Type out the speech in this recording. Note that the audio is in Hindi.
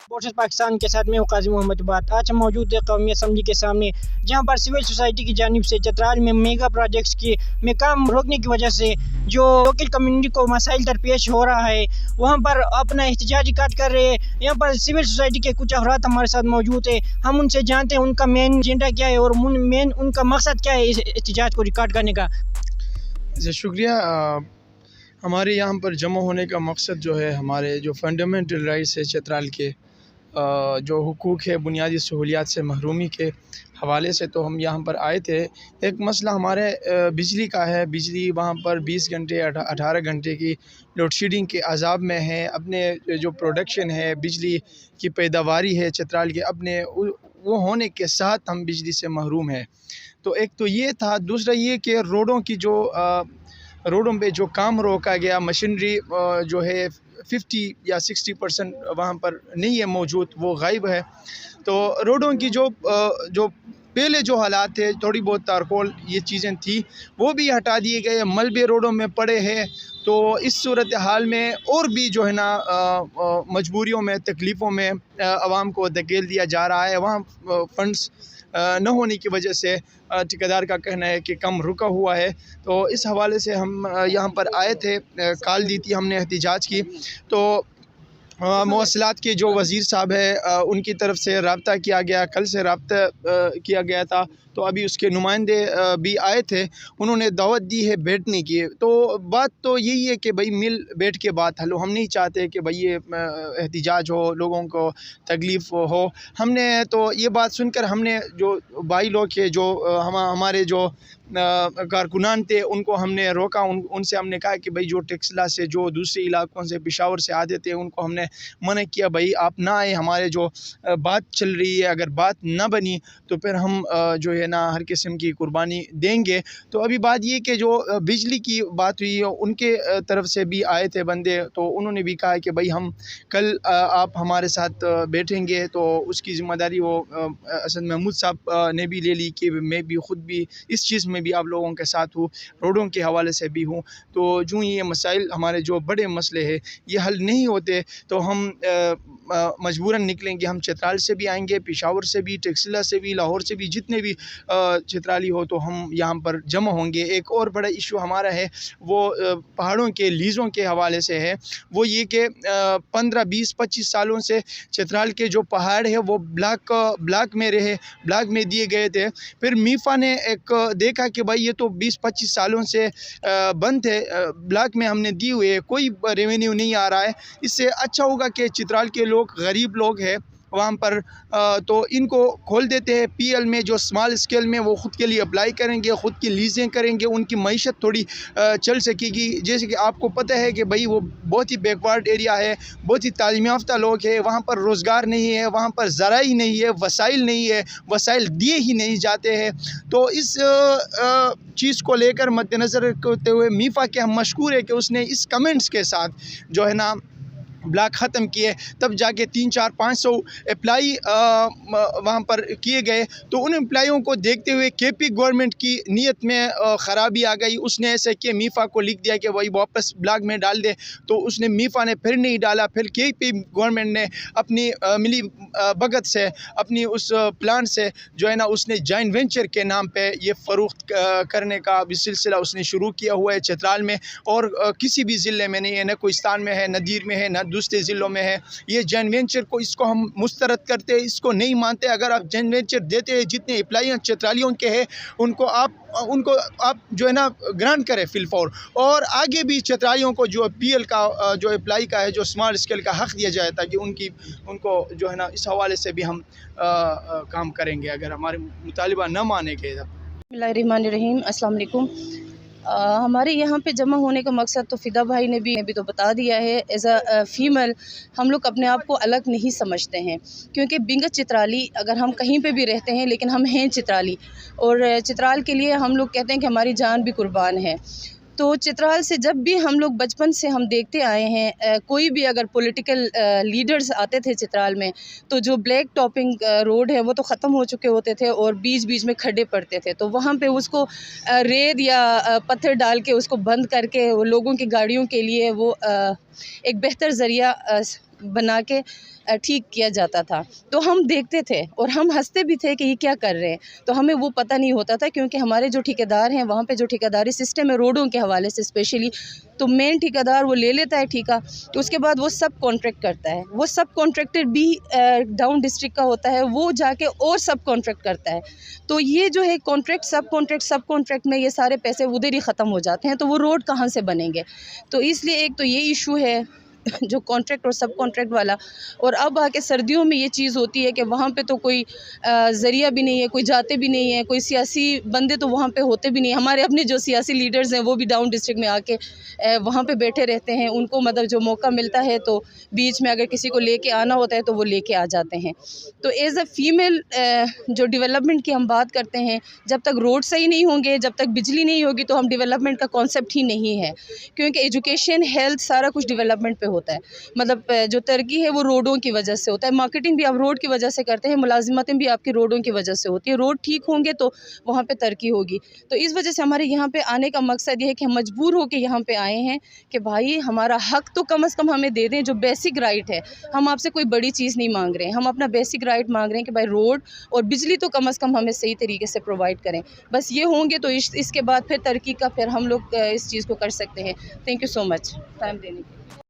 फोर्सेस पाकिस्तान के साथ मैं हूं काजी मोहम्मद बात। आज हम मौजूद है कौमी असम्बली के सामने, जहां पर सिविल सोसाइटी की जानिब से चतराल में मेगा प्रोजेक्ट्स में काम रोकने की वजह से जो लोकल कम्युनिटी को मसाइल दरपेश हो रहा है, वहां पर अपना एहतजाजी काट कर रहे हैं। यहाँ पर सिविल सोसाइटी के कुछ अफराद हमारे साथ मौजूद है, हम उनसे जानते हैं उनका मेन एजेंडा क्या है और मेन उनका मकसद क्या है इस एहतजाज को रिकॉर्ड करने का। शुक्रिया। हमारे यहाँ पर जमा होने का मकसद जो है, हमारे जो फंडामेंटल राइट्स है चतराल के, जो हुकूक है बुनियादी सहूलियात से महरूमी के हवाले से, तो हम यहाँ पर आए थे। एक मसला हमारे बिजली का है। बिजली वहाँ पर 20 घंटे 18 घंटे की लोड शेडिंग के अजाब में है। अपने जो प्रोडक्शन है, बिजली की पैदावारी है चतराल के अपने, वो होने के साथ हम बिजली से महरूम है। तो एक तो ये था। दूसरा ये कि रोडों पे जो काम रोका गया, मशीनरी जो है 50 या 60% वहाँ पर नहीं है मौजूद, वो गायब है। तो रोडों की जो पहले जो हालात थे, थोड़ी बहुत तारकोल ये चीज़ें थी, वो भी हटा दिए गए। मलबे रोडों में पड़े हैं। तो इस सूरत हाल में और भी जो है ना मजबूरियों में, तकलीफ़ों में आवाम को धकेल दिया जा रहा है। वहाँ फंड्स न होने की वजह से ठेकेदार का कहना है कि कम रुका हुआ है। तो इस हवाले से हम यहाँ पर आए थे, कॉल दी थी हमने, एहतिजाज की। तो मवासलात के जो वज़ीर साहब है, उनकी तरफ से रब्ता किया गया, कल से रब्ता किया गया था। तो अभी उसके नुमाइंदे भी आए थे, उन्होंने दावत दी है बैठने की। तो बात तो यही है कि भाई मिल बैठ के बात हलो। हम नहीं चाहते कि भाई ये एहतिजाज हो, लोगों को तकलीफ़ हो। हमने तो ये बात सुनकर हमने जो भाई लोग के जो हमारे जो कारकुनान थे, उनको हमने रोका। उनसे हमने कहा कि भाई जो टेक्सला से, जो दूसरे इलाकों से, पेशावर से आते थे, उनको हमने मना किया, भाई आप ना आए, हमारे जो बात चल रही है, अगर बात ना बनी तो फिर हम जो है ना हर किस्म की कुर्बानी देंगे। तो अभी बात ये कि जो बिजली की बात हुई, उनके तरफ से भी आए थे बंदे, तो उन्होंने भी कहा कि भाई हम कल आप हमारे साथ बैठेंगे। तो उसकी ज़िम्मेदारी वो असद महमूद साहब ने भी ले ली कि मैं भी ख़ुद भी इस चीज़ में भी आप लोगों के साथ हूँ, रोडों के हवाले से भी हूँ। तो जो ये मसाइल, हमारे जो बड़े मसले हैं, ये हल नहीं होते तो हम मजबूरन निकलेंगे। हम चतराल से भी आएंगे, पेशावर से भी, टेक्सला से भी, लाहौर से भी, जितने भी चतराली हो तो हम यहाँ पर जमा होंगे। एक और बड़ा इशू हमारा है, वो पहाड़ों के लीज़ों के हवाले से है। वो ये कि 15, 20, 25 सालों से चतराल के जो पहाड़ है वो ब्लॉक में रहे, ब्लॉक में दिए गए थे। फिर मीफ़ा ने एक देखा कि भाई ये तो 20-25 सालों से बंद थे, ब्लॉक में हमने दी हुई है, कोई रेवेन्यू नहीं आ रहा है। इससे अच्छा होगा कि चित्राल के लोग, गरीब लोग हैं वहाँ पर, तो इनको खोल देते हैं पीएल में, जो स्मॉल स्केल में वो ख़ुद के लिए अप्लाई करेंगे, ख़ुद की लीज़ें करेंगे, उनकी मईशत थोड़ी चल सकेगी। जैसे कि आपको पता है कि भाई वो बहुत ही बैकवर्ड एरिया है, बहुत ही तालीम याफ्ता लोग हैं, वहाँ पर रोज़गार नहीं है, वहाँ पर ज़राई नहीं है, वसाइल नहीं है, वसाइल दिए ही नहीं जाते हैं। तो इस चीज़ को लेकर मद्देनज़र करते हुए मीफ़ा के हम मशकूर है कि उसने इस कमेंट्स के साथ जो है ना ब्लॉक ख़त्म किए, तब जाके 300-400-500 अप्लाई वहाँ पर किए गए। तो उन एम्प्लॉइयों को देखते हुए केपी गवर्नमेंट की नीयत में ख़राबी आ गई। उसने ऐसे कि मीफ़ा को लिख दिया कि वही वापस ब्लॉक में डाल दे। तो उसने, मीफ़ा ने फिर नहीं डाला। फिर केपी गवर्नमेंट ने अपनी मिली भगत से, अपनी उस प्लान से जो है ना, उसने जॉइंट वेंचर के नाम पे ये फ़रोख्त करने का भी सिलसिला उसने शुरू किया हुआ है चतराल में। और किसी भी ज़िले में नहीं है, न कोहिस्तान में है, न दीर में है, न दूसरे ज़िलों में है। ये जॉइंट वेंचर को, इसको हम मुस्तरद करते हैं, इसको नहीं मानते। अगर आप जॉइंट वेंचर देते हैं, जितने अप्लाइयाँ चतरालियों के हैं उनको आप जो है ना ग्रांट करें फिलफौर। और आगे भी चतरालियों को जो पीएल का जो अप्लाई का है, जो स्मॉल स्केल का हक़ दिया जाए, ताकि उनको जो है ना इस हवाले से भी हम काम करेंगे अगर हमारे मुतालिबा न माने गए। बिस्मिल्लाहिर्रहमानिर्रहीम, अस्सलाम वालेकुम। हमारे यहाँ पे जमा होने का मकसद तो फ़िदा भाई ने भी तो बता दिया है। एज़ अ फ़ीमेल हम लोग अपने आप को अलग नहीं समझते हैं, क्योंकि बिंग चित्राली अगर हम कहीं पे भी रहते हैं, लेकिन हम हैं चित्राली, और चित्राल के लिए हम लोग कहते हैं कि हमारी जान भी कुर्बान है। तो चित्राल से जब भी हम लोग बचपन से हम देखते आए हैं, कोई भी अगर पॉलिटिकल लीडर्स आते थे चित्राल में, तो जो ब्लैक टॉपिंग रोड है वो तो ख़त्म हो चुके होते थे और बीच बीच में खड्डे पड़ते थे। तो वहाँ पे उसको रेत या पत्थर डाल के उसको बंद करके वो लोगों की गाड़ियों के लिए वो एक बेहतर ज़रिया बना के ठीक किया जाता था। तो हम देखते थे और हम हंसते भी थे कि ये क्या कर रहे हैं। तो हमें वो पता नहीं होता था, क्योंकि हमारे जो ठेकेदार हैं वहाँ पे जो ठेकेदारी सिस्टम है रोडों के हवाले से स्पेशली, तो मेन ठेकेदार वो ले लेता है ठेका, तो उसके बाद वो सब कॉन्ट्रैक्ट करता है। वो सब कॉन्ट्रैक्टर भी डाउन डिस्ट्रिक्ट का होता है, वो जाके और सब कॉन्ट्रैक्ट करता है। तो ये जो है कॉन्ट्रैक्ट सब कॉन्ट्रैक्ट में ये सारे पैसे उधर ही ख़त्म हो जाते हैं, तो वो रोड कहाँ से बनेंगे। तो इसलिए एक तो ये इशू है जो कॉन्ट्रैक्ट और सब कॉन्ट्रैक्ट वाला। और अब आके सर्दियों में ये चीज़ होती है कि वहाँ पे तो कोई ज़रिया भी नहीं है, कोई जाते भी नहीं है, कोई सियासी बंदे तो वहाँ पे होते भी नहीं। हमारे अपने जो सियासी लीडर्स हैं वो भी डाउन डिस्ट्रिक्ट में आके वहाँ पे बैठे रहते हैं। उनको मतलब जो मौका मिलता है तो बीच में अगर किसी को लेके आना होता है तो वो लेके आ जाते हैं। तो एज़ अ फ़ीमेल जो डेवलपमेंट की हम बात करते हैं, जब तक रोड सही नहीं होंगे, जब तक बिजली नहीं होगी, तो हम डेवलपमेंट का कॉन्सेप्ट ही नहीं है। क्योंकि एजुकेशन, हेल्थ, सारा कुछ डेवलपमेंट पे होता है। मतलब जो तरक्की है वो रोडों की वजह से होता है। मार्केटिंग भी आप रोड की वजह से करते हैं, मुलाजिमतें भी आपकी रोडों की वजह से होती है। रोड ठीक होंगे तो वहाँ पे तरक्की होगी। तो इस वजह से हमारे यहाँ पे आने का मकसद ये है कि हम मजबूर होकर यहाँ पे आए हैं कि भाई हमारा हक तो कम से कम हमें दे दें, जो बेसिक राइट है। हम आपसे कोई बड़ी चीज़ नहीं मांग रहे हैं, हम अपना बेसिक राइट मांग रहे हैं कि भाई रोड और बिजली तो कम से कम हमें सही तरीके से प्रोवाइड करें। बस ये होंगे तो इसके बाद फिर तरक्की का फिर हम लोग इस चीज़ को कर सकते हैं। Thank you so much time देने के लिए।